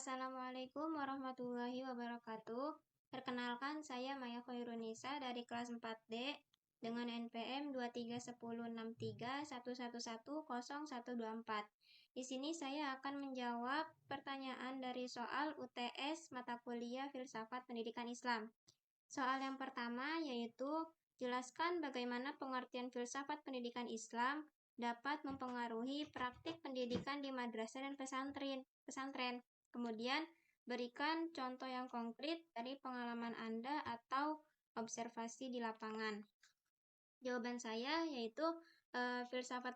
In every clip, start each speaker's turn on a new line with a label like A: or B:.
A: Assalamualaikum warahmatullahi wabarakatuh. Perkenalkan, saya Maya Khairunisa dari kelas 4D dengan NPM 23163111024. Di sini saya akan menjawab pertanyaan dari soal UTS mata kuliah Filsafat Pendidikan Islam. Soal yang pertama yaitu, jelaskan bagaimana pengertian filsafat pendidikan Islam dapat mempengaruhi praktik pendidikan di madrasah dan pesantren. Kemudian, berikan contoh yang konkret dari pengalaman Anda atau observasi di lapangan. Jawaban saya yaitu filsafat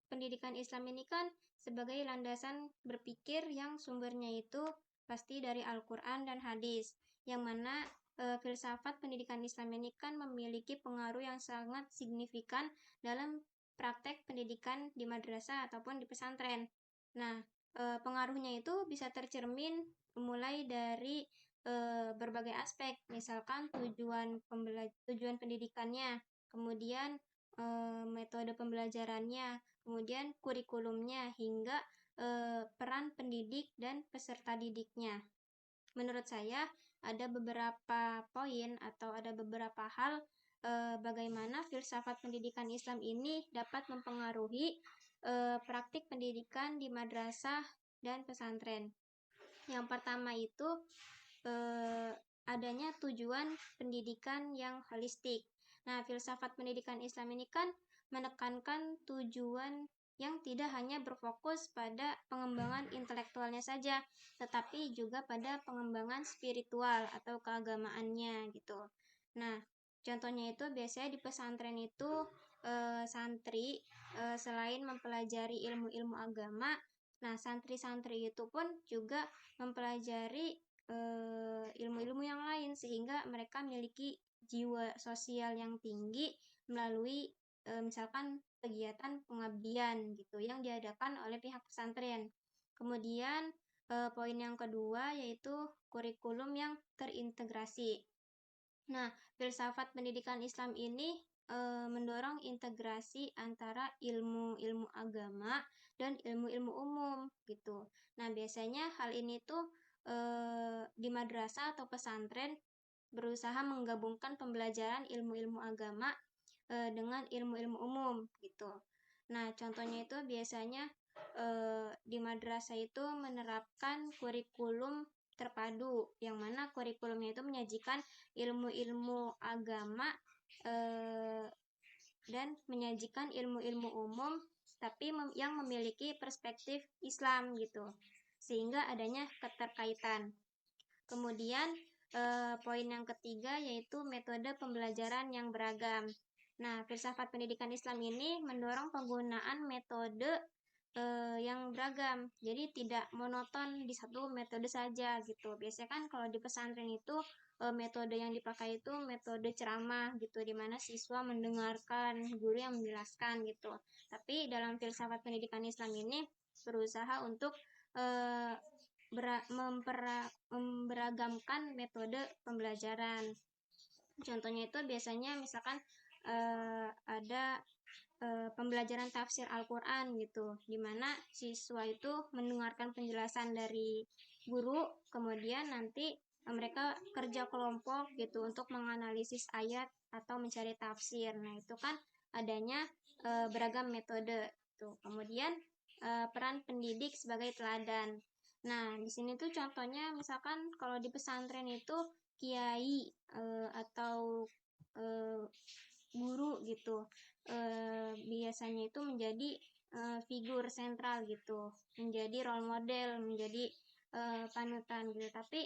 A: pendidikan Islam ini kan sebagai landasan berpikir yang sumbernya itu pasti dari Al-Quran dan hadis, yang mana filsafat pendidikan Islam ini kan memiliki pengaruh yang sangat signifikan dalam praktek pendidikan di madrasah ataupun di pesantren. Nah, pengaruhnya itu bisa tercermin mulai dari berbagai aspek, misalkan tujuan pendidikannya, kemudian metode pembelajarannya, kemudian kurikulumnya, hingga peran pendidik dan peserta didiknya. Menurut saya, ada beberapa poin atau ada beberapa hal bagaimana filsafat pendidikan Islam ini dapat mempengaruhi praktik pendidikan di madrasah dan pesantren. Yang pertama itu adanya tujuan pendidikan yang holistik. Nah, filsafat pendidikan Islam ini kan menekankan tujuan yang tidak hanya berfokus pada pengembangan intelektualnya saja, tetapi juga pada pengembangan spiritual atau keagamaannya gitu. Nah, contohnya itu biasanya di pesantren itu santri selain mempelajari ilmu-ilmu agama, nah santri-santri itu pun juga mempelajari ilmu-ilmu yang lain, sehingga mereka memiliki jiwa sosial yang tinggi melalui misalkan kegiatan pengabdian gitu yang diadakan oleh pihak pesantren. Kemudian poin yang kedua yaitu kurikulum yang terintegrasi. Nah, filsafat pendidikan Islam ini mendorong integrasi antara ilmu-ilmu agama dan ilmu-ilmu umum gitu. Nah, biasanya hal ini tuh di madrasah atau pesantren berusaha menggabungkan pembelajaran ilmu-ilmu agama dengan ilmu-ilmu umum gitu. Nah, contohnya itu biasanya di madrasah itu menerapkan kurikulum terpadu, yang mana kurikulumnya itu menyajikan ilmu-ilmu agama dan menyajikan ilmu-ilmu umum, tapi yang memiliki perspektif Islam gitu, sehingga adanya keterkaitan. Kemudian poin yang ketiga yaitu metode pembelajaran yang beragam. Nah, filsafat pendidikan Islam ini mendorong penggunaan metode yang beragam, jadi tidak monoton di satu metode saja gitu. Biasanya kan kalau di pesantren itu metode yang dipakai itu metode ceramah gitu, dimana siswa mendengarkan guru yang menjelaskan gitu. Tapi dalam filsafat pendidikan Islam ini berusaha untuk memberagamkan metode pembelajaran. Contohnya itu biasanya misalkan ada pembelajaran tafsir Al-Quran gitu, dimana siswa itu mendengarkan penjelasan dari guru, kemudian nanti mereka kerja kelompok gitu untuk menganalisis ayat atau mencari tafsir. Nah, itu kan adanya beragam metode tuh. Kemudian peran pendidik sebagai teladan. Nah, di sini tuh contohnya misalkan kalau di pesantren itu kiai atau guru gitu biasanya itu menjadi figur sentral gitu, menjadi role model, menjadi panutan gitu, tapi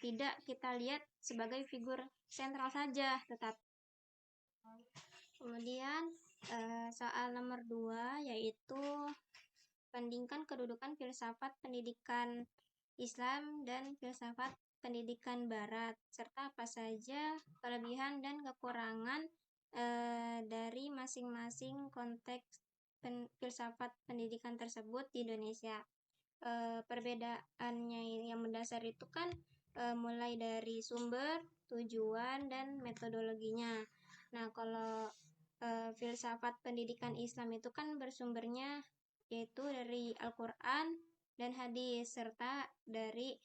A: tidak kita lihat sebagai figur sentral saja, tetap. Kemudian soal nomor 2 yaitu bandingkan kedudukan filsafat pendidikan Islam dan filsafat pendidikan Barat, serta apa saja kelebihan dan kekurangan dari masing-masing konteks filsafat pendidikan tersebut di Indonesia. Perbedaannya yang mendasar itu kan mulai dari sumber, tujuan, dan metodologinya. Nah, kalau filsafat pendidikan Islam itu kan bersumbernya yaitu dari Al-Quran dan hadis serta dari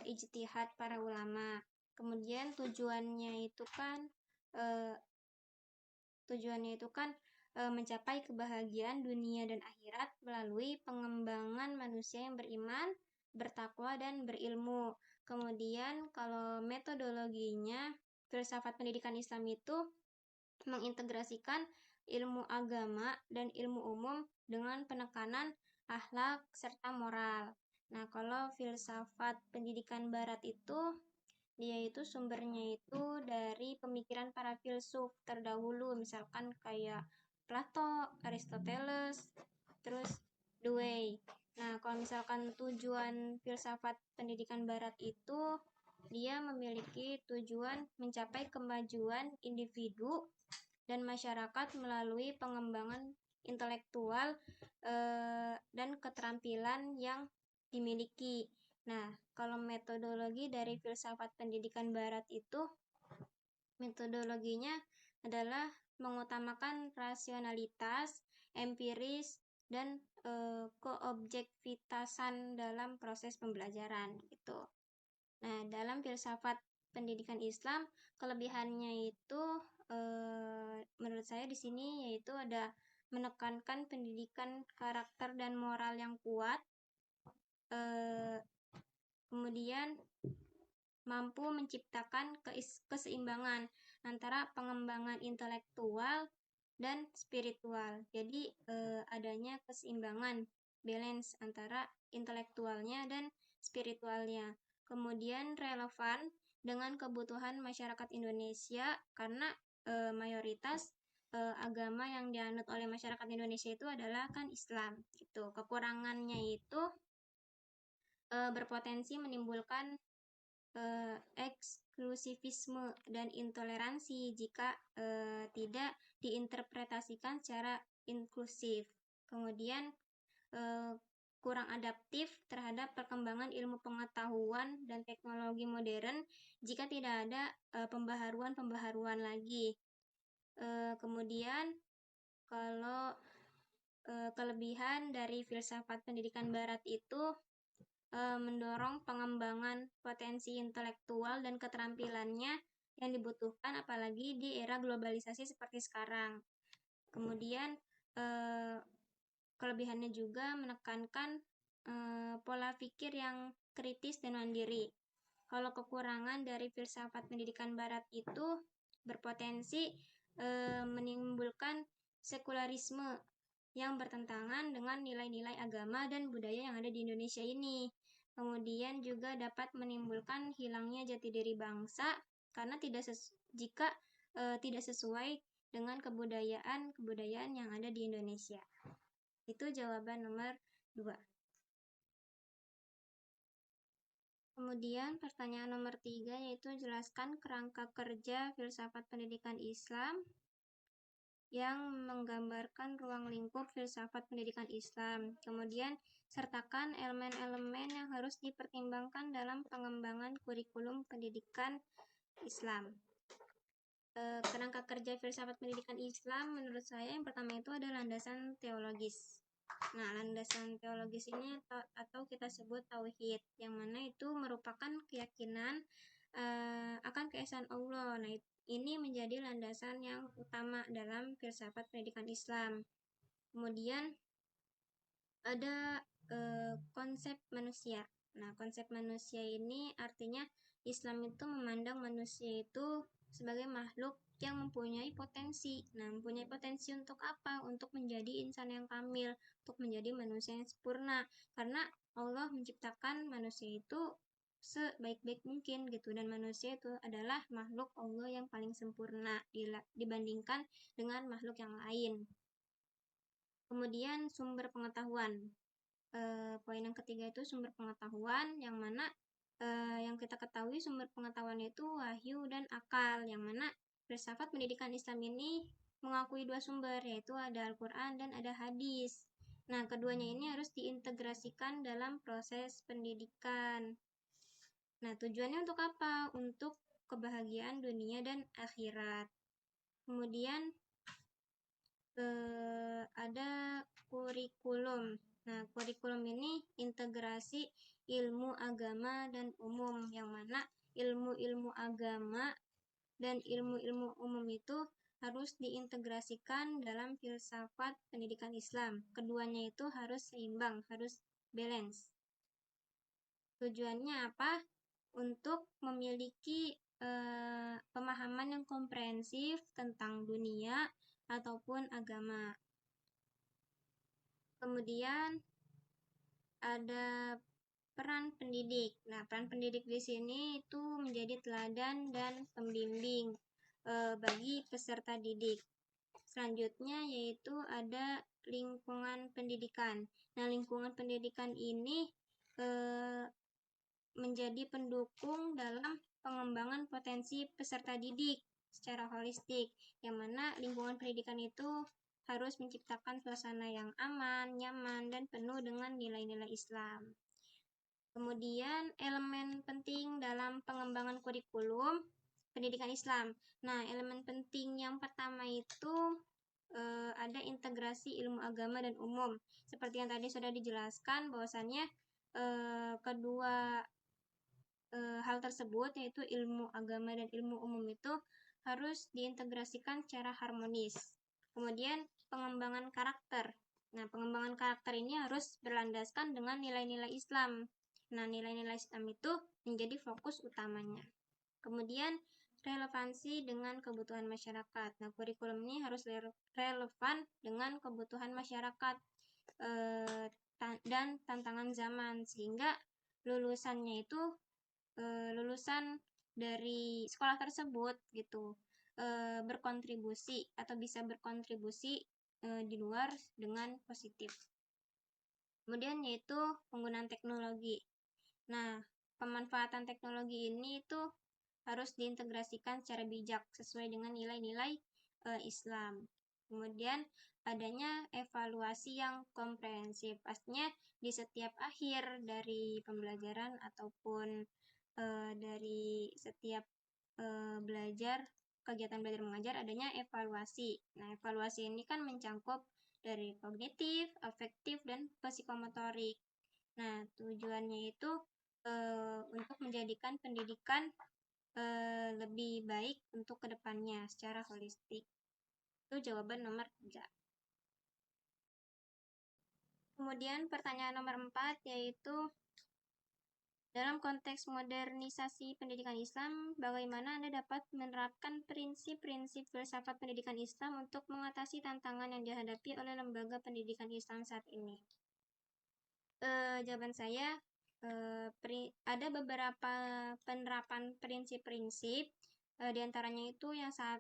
A: ijtihad para ulama. Kemudian tujuannya itu kan mencapai kebahagiaan dunia dan akhirat melalui pengembangan manusia yang beriman, bertakwa, dan berilmu. Kemudian kalau metodologinya, filsafat pendidikan Islam itu mengintegrasikan ilmu agama dan ilmu umum dengan penekanan akhlak serta moral. Nah, kalau filsafat pendidikan barat itu dia itu sumbernya itu dari pemikiran para filsuf terdahulu, misalkan kayak Plato, Aristoteles, terus Dewey. Nah, kalau misalkan tujuan filsafat pendidikan barat itu dia memiliki tujuan mencapai kemajuan individu dan masyarakat melalui pengembangan intelektual dan keterampilan yang dimiliki. Nah, kalau metodologi dari filsafat pendidikan barat itu, metodologinya adalah mengutamakan rasionalitas, empiris, dan keobjektivitasan dalam proses pembelajaran gitu. Nah, dalam filsafat pendidikan Islam, kelebihannya itu menurut saya di sini yaitu ada menekankan pendidikan karakter dan moral yang kuat, kemudian mampu menciptakan keseimbangan antara pengembangan intelektual dan spiritual. Jadi adanya keseimbangan, balance antara intelektualnya dan spiritualnya. Kemudian relevan dengan kebutuhan masyarakat Indonesia karena mayoritas agama yang dianut oleh masyarakat Indonesia itu adalah kan Islam gitu. Kekurangannya itu berpotensi menimbulkan eksklusivisme dan intoleransi jika tidak diinterpretasikan secara inklusif. Kemudian kurang adaptif terhadap perkembangan ilmu pengetahuan dan teknologi modern jika tidak ada pembaharuan lagi. Kemudian kalau kelebihan dari filsafat pendidikan barat itu mendorong pengembangan potensi intelektual dan keterampilannya yang dibutuhkan apalagi di era globalisasi seperti sekarang. Kemudian kelebihannya juga menekankan pola pikir yang kritis dan mandiri. Kalau kekurangan dari filsafat pendidikan barat itu berpotensi menimbulkan sekularisme yang bertentangan dengan nilai-nilai agama dan budaya yang ada di Indonesia ini. Kemudian juga dapat menimbulkan hilangnya jati diri bangsa karena jika tidak sesuai dengan kebudayaan yang ada di Indonesia. Itu jawaban nomor 2. Kemudian pertanyaan nomor 3 yaitu jelaskan kerangka kerja filsafat pendidikan Islam yang menggambarkan ruang lingkup filsafat pendidikan Islam. Kemudian sertakan elemen-elemen yang harus dipertimbangkan dalam pengembangan kurikulum pendidikan Islam. Kerangka kerja filsafat pendidikan Islam menurut saya yang pertama itu ada landasan teologis. Nah, landasan teologis ini atau kita sebut tauhid, yang mana itu merupakan keyakinan akan keesaan Allah. Nah, ini menjadi landasan yang utama dalam filsafat pendidikan Islam. Kemudian ada konsep manusia. Nah, konsep manusia ini artinya Islam itu memandang manusia itu sebagai makhluk yang mempunyai potensi. Nah, mempunyai potensi untuk apa? Untuk menjadi insan yang kamil, untuk menjadi manusia yang sempurna. Karena Allah menciptakan manusia itu sebaik-baik mungkin gitu, dan manusia itu adalah makhluk Allah yang paling sempurna dibandingkan dengan makhluk yang lain. Kemudian sumber pengetahuan. Poin yang ketiga itu sumber pengetahuan, yang mana yang kita ketahui sumber pengetahuan itu wahyu dan akal, yang mana filsafat pendidikan Islam ini mengakui dua sumber, yaitu ada Al-Quran dan ada hadis. Nah, keduanya ini harus diintegrasikan dalam proses pendidikan. Nah, tujuannya untuk apa? Untuk kebahagiaan dunia dan akhirat. Kemudian ada kurikulum. Nah, kurikulum ini integrasi ilmu agama dan umum, yang mana ilmu-ilmu agama dan ilmu-ilmu umum itu harus diintegrasikan dalam filsafat pendidikan Islam. Keduanya itu harus seimbang, harus balance. Tujuannya apa? Untuk memiliki pemahaman yang komprehensif tentang dunia ataupun agama. Kemudian ada peran pendidik. Nah, peran pendidik di sini itu menjadi teladan dan pembimbing bagi peserta didik. Selanjutnya yaitu ada lingkungan pendidikan. Nah, lingkungan pendidikan ini menjadi pendukung dalam pengembangan potensi peserta didik secara holistik, yang mana lingkungan pendidikan itu harus menciptakan suasana yang aman, nyaman, dan penuh dengan nilai-nilai Islam. Kemudian elemen penting dalam pengembangan kurikulum pendidikan Islam. Nah, elemen penting yang pertama itu ada integrasi ilmu agama dan umum. Seperti yang tadi sudah dijelaskan bahwasannya kedua hal tersebut, yaitu ilmu agama dan ilmu umum itu harus diintegrasikan secara harmonis. Kemudian pengembangan karakter. Nah, pengembangan karakter ini harus berlandaskan dengan nilai-nilai Islam. Nah, nilai-nilai Islam itu menjadi fokus utamanya. Kemudian relevansi dengan kebutuhan masyarakat. Nah, kurikulum ini harus relevan dengan kebutuhan masyarakat dan tantangan zaman, sehingga lulusannya itu lulusan dari sekolah tersebut gitu berkontribusi atau bisa berkontribusi di luar dengan positif. Kemudian yaitu penggunaan teknologi. Nah, pemanfaatan teknologi ini itu harus diintegrasikan secara bijak sesuai dengan nilai-nilai Islam. Kemudian adanya evaluasi yang komprehensif. Pastinya di setiap akhir dari pembelajaran ataupun dari setiap kegiatan belajar mengajar adanya evaluasi. Nah, evaluasi ini kan mencakup dari kognitif, afektif, dan psikomotorik. Nah, tujuannya itu untuk menjadikan pendidikan lebih baik untuk kedepannya secara holistik. Itu jawaban nomor 3. Kemudian pertanyaan nomor 4 yaitu dalam konteks modernisasi pendidikan Islam, bagaimana Anda dapat menerapkan prinsip-prinsip filsafat pendidikan Islam untuk mengatasi tantangan yang dihadapi oleh lembaga pendidikan Islam saat ini? Jawaban saya, ada beberapa penerapan prinsip-prinsip, diantaranya itu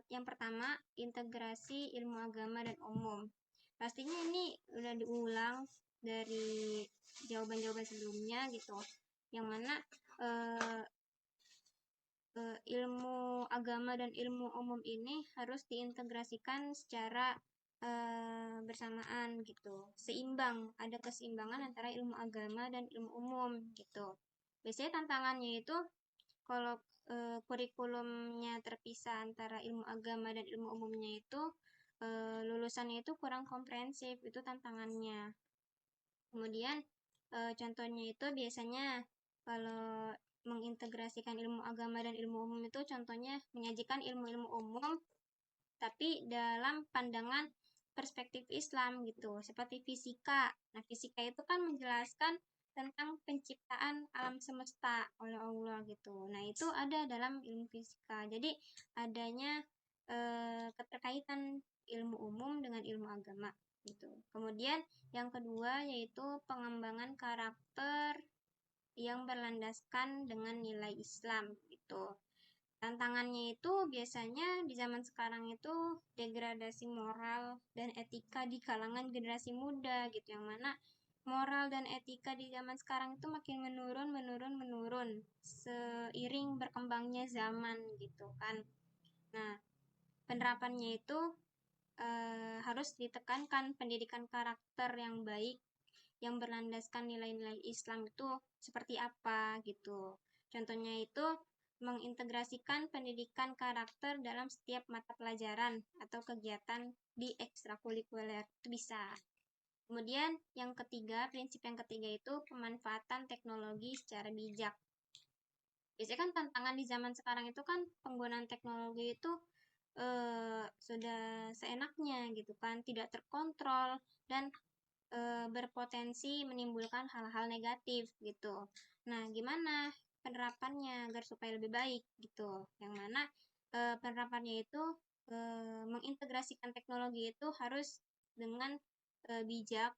A: yang pertama, integrasi ilmu agama dan umum. Pastinya ini udah diulang dari jawaban-jawaban sebelumnya gitu, yang mana ilmu agama dan ilmu umum ini harus diintegrasikan secara bersamaan gitu, seimbang, ada keseimbangan antara ilmu agama dan ilmu umum gitu. Biasanya tantangannya itu kalau kurikulumnya terpisah antara ilmu agama dan ilmu umumnya itu lulusannya itu kurang komprehensif, itu tantangannya. Kemudian contohnya itu biasanya kalau mengintegrasikan ilmu agama dan ilmu umum itu contohnya menyajikan ilmu-ilmu umum tapi dalam pandangan perspektif Islam gitu, seperti fisika. Nah, fisika itu kan menjelaskan tentang penciptaan alam semesta oleh Allah gitu. Nah, itu ada dalam ilmu fisika. Jadi, adanya keterkaitan ilmu umum dengan ilmu agama gitu. Kemudian yang kedua yaitu pengembangan karakter yang berlandaskan dengan nilai Islam gitu. Tantangannya itu biasanya di zaman sekarang itu degradasi moral dan etika di kalangan generasi muda gitu, yang mana moral dan etika di zaman sekarang itu makin menurun seiring berkembangnya zaman gitu kan. Nah, penerapannya itu harus ditekankan pendidikan karakter yang baik yang berlandaskan nilai-nilai Islam itu seperti apa gitu. Contohnya itu mengintegrasikan pendidikan karakter dalam setiap mata pelajaran atau kegiatan di ekstrakurikuler itu bisa. Kemudian yang ketiga, prinsip yang ketiga itu pemanfaatan teknologi secara bijak. Biasanya kan tantangan di zaman sekarang itu kan penggunaan teknologi itu sudah seenaknya gitu kan, tidak terkontrol dan berpotensi menimbulkan hal-hal negatif gitu. Nah, gimana penerapannya agar supaya lebih baik gitu? Yang mana penerapannya itu mengintegrasikan teknologi itu harus dengan bijak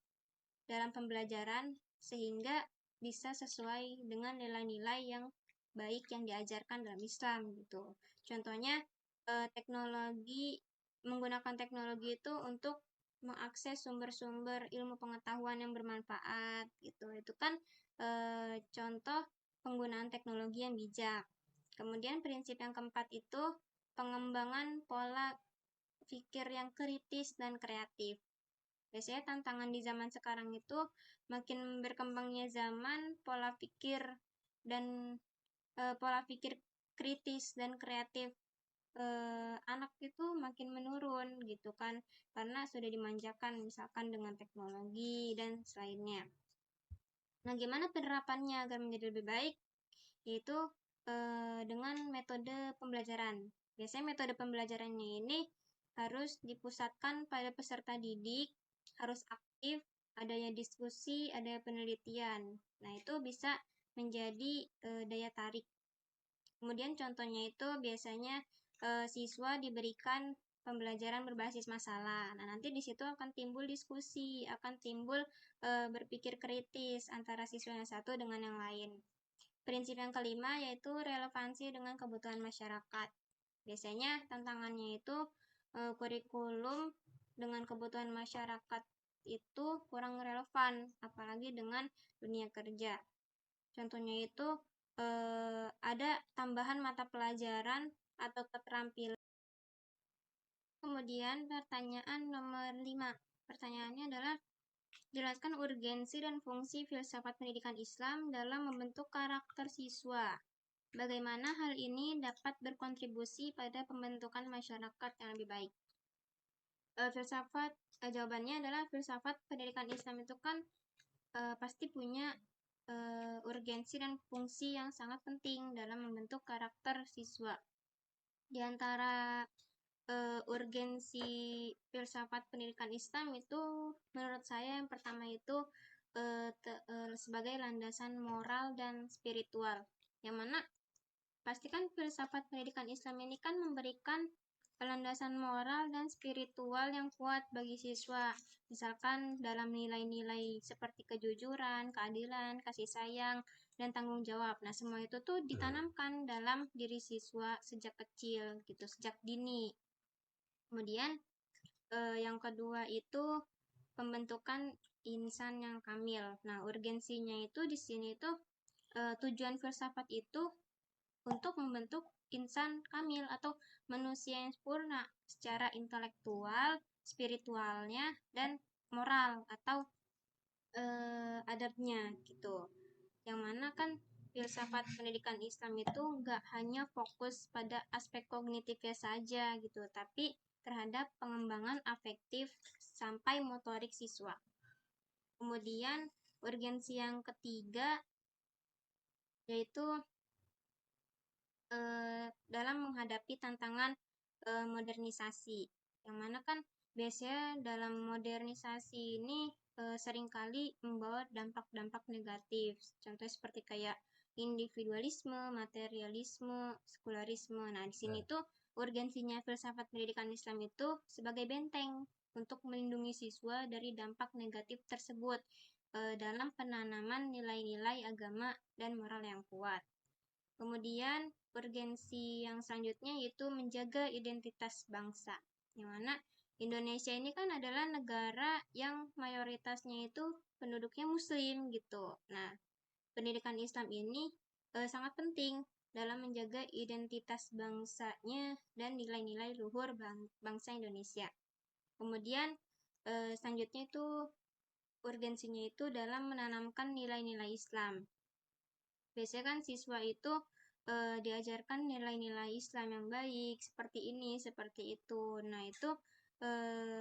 A: dalam pembelajaran sehingga bisa sesuai dengan nilai-nilai yang baik yang diajarkan dalam Islam gitu. Contohnya menggunakan teknologi itu untuk mengakses sumber-sumber ilmu pengetahuan yang bermanfaat gitu. Itu kan contoh penggunaan teknologi yang bijak. Kemudian prinsip yang keempat itu pengembangan pola pikir yang kritis dan kreatif. Biasanya tantangan di zaman sekarang itu makin berkembangnya zaman, dan pola pikir kritis dan kreatif anak itu makin menurun gitu kan, karena sudah dimanjakan misalkan dengan teknologi dan selainnya. Nah, gimana penerapannya agar menjadi lebih baik? Yaitu dengan metode pembelajaran. Biasanya metode pembelajarannya ini harus dipusatkan pada peserta didik, harus aktif, adanya diskusi, ada penelitian. Nah, itu bisa menjadi daya tarik. Kemudian contohnya itu biasanya siswa diberikan pembelajaran berbasis masalah. Nah, nanti di situ akan timbul diskusi, akan timbul berpikir kritis antara siswa yang satu dengan yang lain. Prinsip yang kelima yaitu relevansi dengan kebutuhan masyarakat. Biasanya tantangannya itu kurikulum dengan kebutuhan masyarakat itu kurang relevan, apalagi dengan dunia kerja. Contohnya itu ada tambahan mata pelajaran atau keterampilan. Kemudian pertanyaan nomor 5. Pertanyaannya adalah jelaskan urgensi dan fungsi filsafat pendidikan Islam dalam membentuk karakter siswa. Bagaimana hal ini dapat berkontribusi pada pembentukan masyarakat yang lebih baik? Jawabannya adalah filsafat pendidikan Islam itu kan pasti punya urgensi dan fungsi yang sangat penting dalam membentuk karakter siswa. Di antara urgensi filsafat pendidikan Islam itu menurut saya yang pertama itu sebagai landasan moral dan spiritual, yang mana pastikan filsafat pendidikan Islam ini kan memberikan landasan moral dan spiritual yang kuat bagi siswa, misalkan dalam nilai-nilai seperti kejujuran, keadilan, kasih sayang, dan tanggung jawab. Nah, semua itu tuh ditanamkan dalam diri siswa sejak kecil gitu, sejak dini. Kemudian yang kedua itu pembentukan insan yang kamil. Nah, urgensinya itu di sini tuh tujuan filsafat itu untuk membentuk insan kamil atau manusia yang sempurna secara intelektual, spiritualnya, dan moral atau adabnya gitu. Yang mana kan filsafat pendidikan Islam itu nggak hanya fokus pada aspek kognitifnya saja gitu, tapi terhadap pengembangan afektif sampai motorik siswa. Kemudian urgensi yang ketiga yaitu dalam menghadapi tantangan modernisasi, yang mana kan biasanya dalam modernisasi ini seringkali membawa dampak-dampak negatif. Contohnya seperti kayak individualisme, materialisme, sekularisme. Nah, di sini tuh urgensinya filsafat pendidikan Islam itu sebagai benteng untuk melindungi siswa dari dampak negatif tersebut dalam penanaman nilai-nilai agama dan moral yang kuat. Kemudian urgensi yang selanjutnya yaitu menjaga identitas bangsa, yang mana Indonesia ini kan adalah negara yang mayoritasnya itu penduduknya muslim gitu. Nah, pendidikan Islam ini sangat penting dalam menjaga identitas bangsanya dan nilai-nilai luhur bangsa Indonesia. Kemudian selanjutnya itu urgensinya itu dalam menanamkan nilai-nilai Islam. Biasanya kan siswa itu diajarkan nilai-nilai Islam yang baik, seperti ini, seperti itu. Nah, itu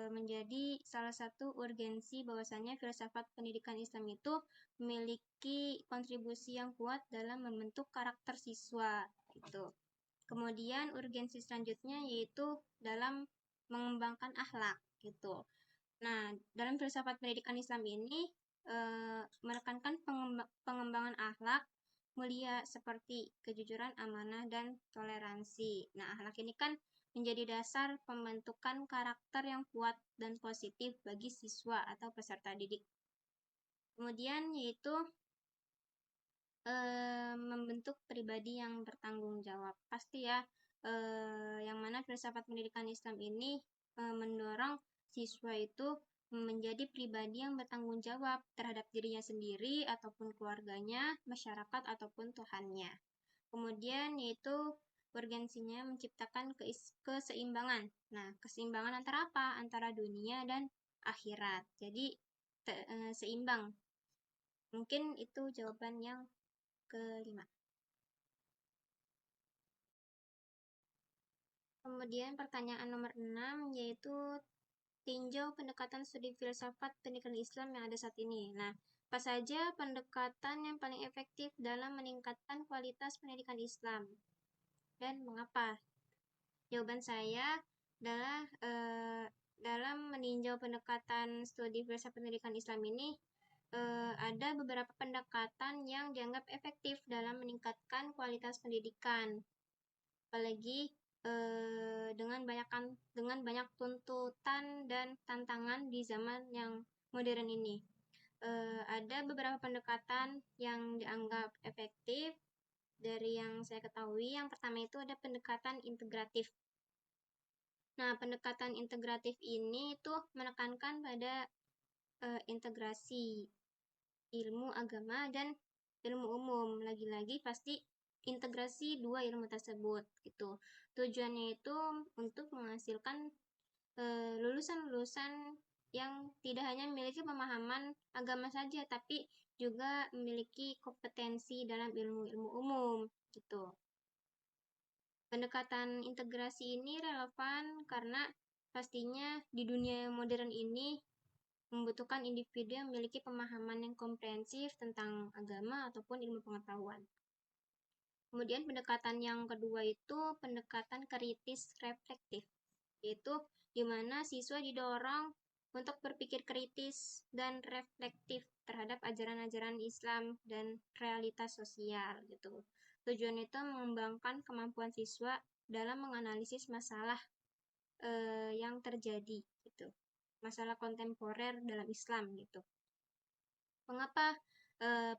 A: menjadi salah satu urgensi bahwasanya filsafat pendidikan Islam itu memiliki kontribusi yang kuat dalam membentuk karakter siswa gitu. Kemudian urgensi selanjutnya yaitu dalam mengembangkan akhlak gitu. Nah, dalam filsafat pendidikan Islam ini menekankan pengembangan akhlak mulia seperti kejujuran, amanah, dan toleransi. Nah, akhlak ini kan menjadi dasar pembentukan karakter yang kuat dan positif bagi siswa atau peserta didik. Kemudian yaitu membentuk pribadi yang bertanggung jawab. Pasti ya, yang mana filsafat pendidikan Islam ini mendorong siswa itu menjadi pribadi yang bertanggung jawab terhadap dirinya sendiri ataupun keluarganya, masyarakat ataupun Tuhannya. Kemudian yaitu urgensinya menciptakan keseimbangan. Nah, keseimbangan antara apa? Antara dunia dan akhirat. Jadi seimbang. Mungkin itu jawaban yang kelima. Kemudian pertanyaan nomor 6 yaitu tinjau pendekatan studi filsafat pendidikan Islam yang ada saat ini. Nah, apa saja pendekatan yang paling efektif dalam meningkatkan kualitas pendidikan Islam? Dan mengapa? Jawaban saya adalah dalam meninjau pendekatan studi filsafat pendidikan Islam ini ada beberapa pendekatan yang dianggap efektif dalam meningkatkan kualitas pendidikan. Apalagi dengan banyak tuntutan dan tantangan di zaman yang modern ini. Ada beberapa pendekatan yang dianggap efektif. Dari yang saya ketahui, yang pertama itu ada pendekatan integratif. Nah, pendekatan integratif ini tuh menekankan pada integrasi ilmu agama dan ilmu umum. Lagi-lagi pasti integrasi dua ilmu tersebut gitu. Tujuannya itu untuk menghasilkan lulusan-lulusan yang tidak hanya memiliki pemahaman agama saja, tapi juga memiliki kompetensi dalam ilmu-ilmu umum gitu. Pendekatan integrasi ini relevan karena pastinya di dunia modern ini membutuhkan individu yang memiliki pemahaman yang komprehensif tentang agama ataupun ilmu pengetahuan. Kemudian pendekatan yang kedua itu pendekatan kritis reflektif, yaitu di mana siswa didorong untuk berpikir kritis dan reflektif terhadap ajaran-ajaran Islam dan realitas sosial gitu. Tujuan itu mengembangkan kemampuan siswa dalam menganalisis masalah yang terjadi gitu. Masalah kontemporer dalam Islam gitu. Mengapa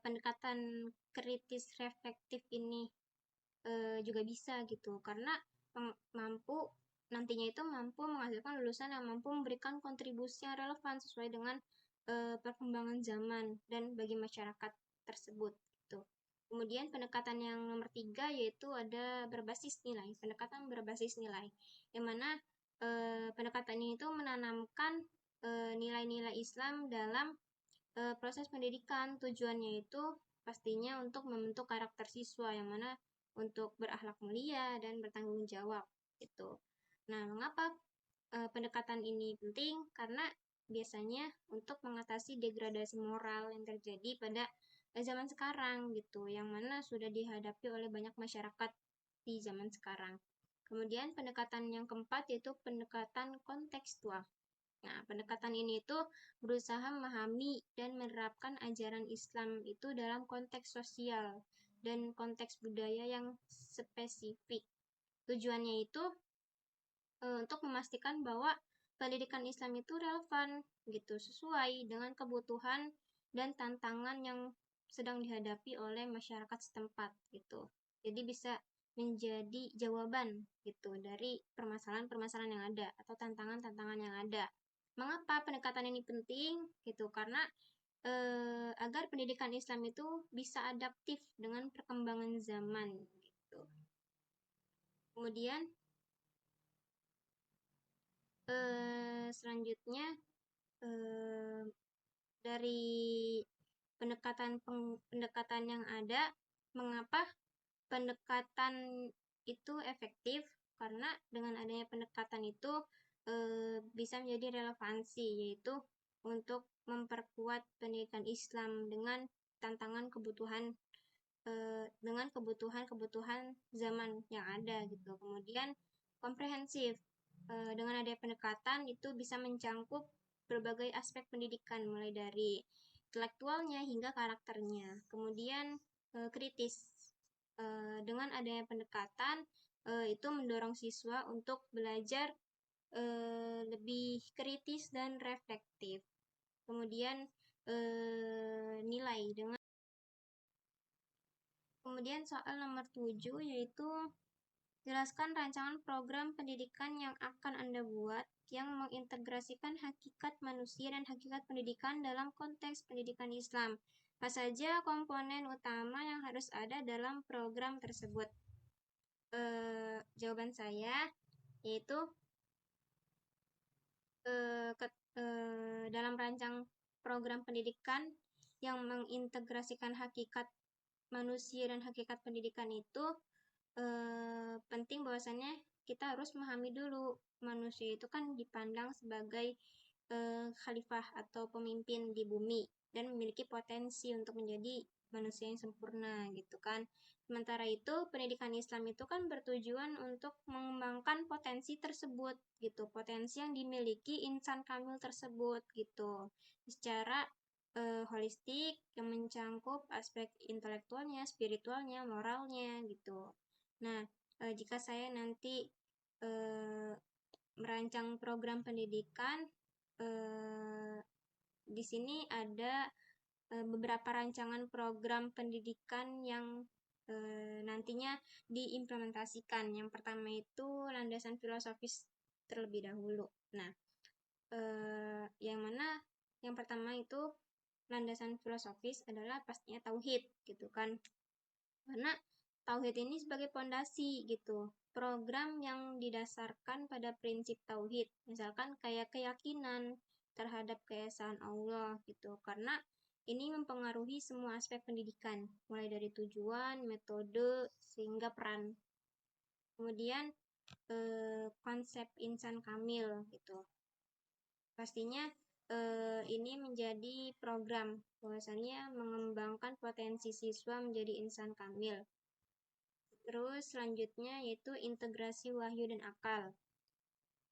A: pendekatan kritis reflektif ini juga bisa gitu? Karena nantinya itu mampu menghasilkan lulusan yang mampu memberikan kontribusi yang relevan sesuai dengan perkembangan zaman dan bagi masyarakat tersebut gitu. Kemudian pendekatan yang nomor 3 yaitu ada berbasis nilai, pendekatan berbasis nilai, yang mana pendekatan ini itu menanamkan nilai-nilai Islam dalam proses pendidikan. Tujuannya itu pastinya untuk membentuk karakter siswa yang mana untuk berakhlak mulia dan bertanggung jawab gitu. Nah, mengapa pendekatan ini penting? Karena biasanya untuk mengatasi degradasi moral yang terjadi pada zaman sekarang gitu, yang mana sudah dihadapi oleh banyak masyarakat di zaman sekarang. Kemudian pendekatan yang keempat yaitu pendekatan kontekstual. Nah, pendekatan ini itu berusaha memahami dan menerapkan ajaran Islam itu dalam konteks sosial dan konteks budaya yang spesifik. Tujuannya itu untuk memastikan bahwa pendidikan Islam itu relevan gitu, sesuai dengan kebutuhan dan tantangan yang sedang dihadapi oleh masyarakat setempat gitu. Jadi bisa menjadi jawaban gitu dari permasalahan-permasalahan yang ada atau tantangan-tantangan yang ada. Mengapa pendekatan ini penting gitu? Karena agar pendidikan Islam itu bisa adaptif dengan perkembangan zaman gitu. Kemudian selanjutnya dari pendekatan yang ada, mengapa pendekatan itu efektif? Karena dengan adanya pendekatan itu bisa menjadi relevansi, yaitu untuk memperkuat pendidikan Islam dengan tantangan kebutuhan dengan kebutuhan-kebutuhan zaman yang ada gitu. Kemudian komprehensif, dengan adanya pendekatan itu bisa mencangkup berbagai aspek pendidikan mulai dari intelektualnya hingga karakternya. Kemudian kritis, dengan adanya pendekatan itu mendorong siswa untuk belajar lebih kritis dan reflektif. Kemudian nilai dengan Kemudian soal nomor 7 yaitu jelaskan rancangan program pendidikan yang akan Anda buat yang mengintegrasikan hakikat manusia dan hakikat pendidikan dalam konteks pendidikan Islam. Apa saja komponen utama yang harus ada dalam program tersebut? Jawaban saya yaitu dalam rancang program pendidikan yang mengintegrasikan hakikat manusia dan hakikat pendidikan itu penting bahwasannya kita harus memahami dulu manusia itu kan dipandang sebagai khalifah atau pemimpin di bumi dan memiliki potensi untuk menjadi manusia yang sempurna gitu kan. Sementara itu pendidikan Islam itu kan bertujuan untuk mengembangkan potensi tersebut gitu, potensi yang dimiliki insan kamil tersebut gitu secara holistik yang mencangkup aspek intelektualnya, spiritualnya, moralnya gitu. Nah, jika saya nanti merancang program pendidikan, di sini ada beberapa rancangan program pendidikan yang nantinya diimplementasikan. Yang pertama itu landasan filosofis terlebih dahulu. Nah, yang mana yang pertama itu landasan filosofis adalah pastinya tauhid gitu kan. Karena tauhid ini sebagai pondasi gitu. Program yang didasarkan pada prinsip tauhid, misalkan kayak keyakinan terhadap keesaan Allah gitu. Karena ini mempengaruhi semua aspek pendidikan, mulai dari tujuan, metode, sehingga peran. Kemudian konsep insan kamil gitu. Pastinya ini menjadi program bahwasannya mengembangkan potensi siswa menjadi insan kamil. Terus selanjutnya yaitu integrasi wahyu dan akal.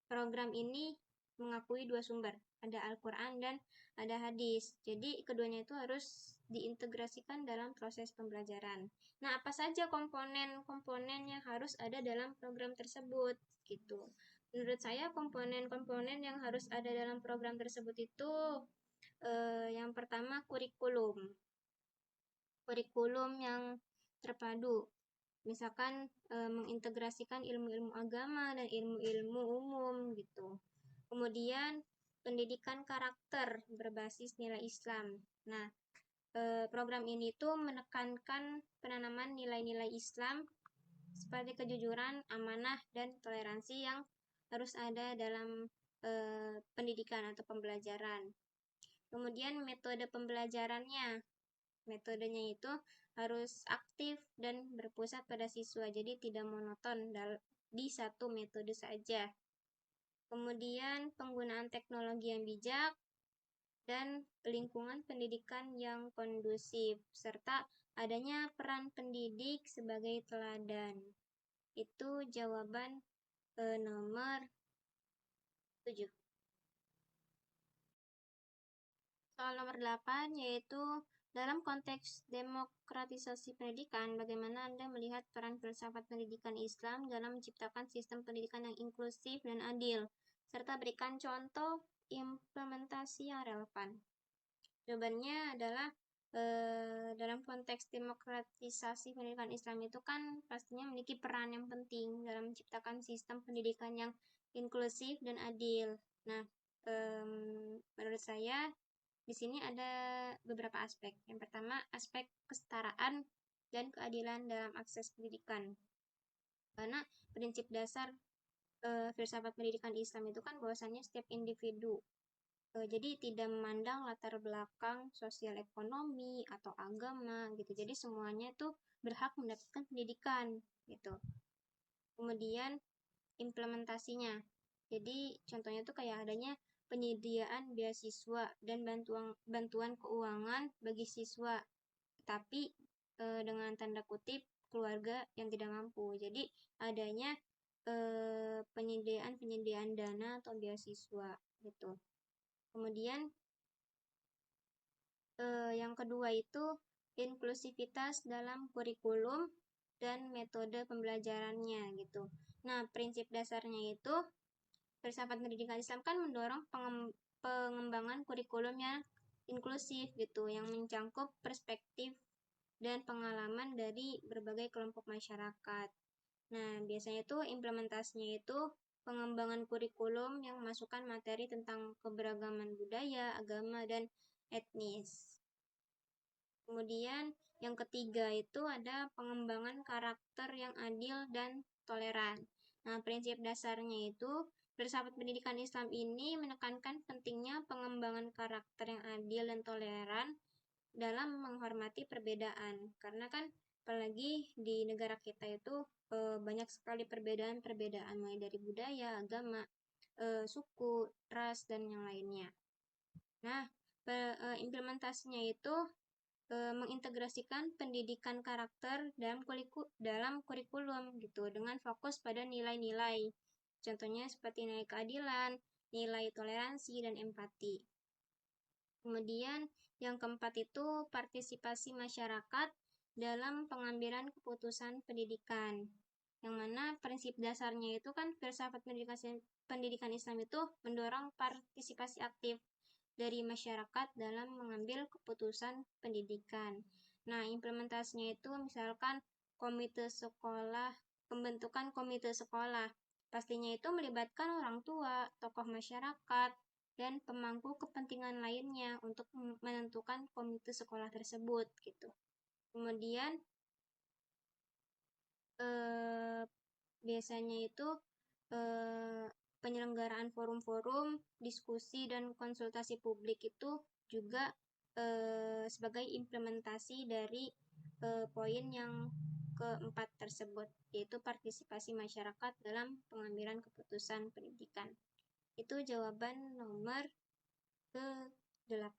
A: Program ini mengakui dua sumber, ada Al-Quran dan ada hadis. Jadi keduanya itu harus diintegrasikan dalam proses pembelajaran. Nah, apa saja komponen-komponen yang harus ada dalam program tersebut gitu. Menurut saya komponen-komponen yang harus ada dalam program tersebut itu yang pertama kurikulum yang terpadu. Misalkan mengintegrasikan ilmu-ilmu agama dan ilmu-ilmu umum gitu. Kemudian pendidikan karakter berbasis nilai Islam. Nah, program ini tuh menekankan penanaman nilai-nilai Islam seperti kejujuran, amanah, dan toleransi yang harus ada dalam pendidikan atau pembelajaran. Kemudian metode pembelajarannya. Metodenya itu harus aktif dan berpusat pada siswa, jadi tidak monoton di satu metode saja. Kemudian penggunaan teknologi yang bijak dan lingkungan pendidikan yang kondusif, serta adanya peran pendidik sebagai teladan. Itu jawaban nomor 7. Soal nomor 8 yaitu dalam konteks demokratisasi pendidikan, bagaimana Anda melihat peran filsafat pendidikan Islam dalam menciptakan sistem pendidikan yang inklusif dan adil, serta berikan contoh implementasi yang relevan? Jawabannya adalah dalam konteks demokratisasi pendidikan Islam itu kan pastinya memiliki peran yang penting dalam menciptakan sistem pendidikan yang inklusif dan adil. Nah, menurut saya di sini ada beberapa aspek. Yang pertama, aspek kesetaraan dan keadilan dalam akses pendidikan. Karena prinsip dasar filsafat pendidikan Islam itu kan bahwasannya setiap individu. Jadi tidak memandang latar belakang sosial ekonomi atau agama gitu. Jadi semuanya itu berhak mendapatkan pendidikan gitu. Kemudian implementasinya. Jadi contohnya tuh kayak adanya penyediaan beasiswa dan bantuan keuangan bagi siswa, tapi dengan tanda kutip keluarga yang tidak mampu. Jadi adanya penyediaan dana atau beasiswa gitu. Kemudian yang kedua itu inklusivitas dalam kurikulum dan metode pembelajarannya gitu. Nah, prinsip dasarnya itu filsafat pendidikan Islam kan mendorong pengembangan kurikulum yang inklusif gitu, yang mencangkup perspektif dan pengalaman dari berbagai kelompok masyarakat. Nah, biasanya itu implementasinya itu pengembangan kurikulum yang memasukkan materi tentang keberagaman budaya, agama, dan etnis. Kemudian yang ketiga itu ada pengembangan karakter yang adil dan toleran. Nah, prinsip dasarnya itu filsafat pendidikan Islam ini menekankan pentingnya pengembangan karakter yang adil dan toleran dalam menghormati perbedaan. Karena kan apalagi di negara kita itu banyak sekali perbedaan-perbedaan mulai dari budaya, agama, suku, ras, dan yang lainnya. Nah, implementasinya itu mengintegrasikan pendidikan karakter dalam kurikulum gitu dengan fokus pada nilai-nilai. Contohnya seperti nilai keadilan, nilai toleransi, dan empati. Kemudian yang keempat itu partisipasi masyarakat dalam pengambilan keputusan pendidikan. Yang mana prinsip dasarnya itu kan filsafat pendidikan Islam itu mendorong partisipasi aktif dari masyarakat dalam mengambil keputusan pendidikan. Nah, implementasinya itu misalkan komite sekolah, pembentukan komite sekolah. Pastinya itu melibatkan orang tua, tokoh masyarakat, dan pemangku kepentingan lainnya untuk menentukan komite sekolah tersebut gitu. Kemudian biasanya itu penyelenggaraan forum-forum, diskusi, dan konsultasi publik itu juga sebagai implementasi dari poin yang keempat tersebut, yaitu partisipasi masyarakat dalam pengambilan keputusan pendidikan. Itu jawaban nomor ke-8.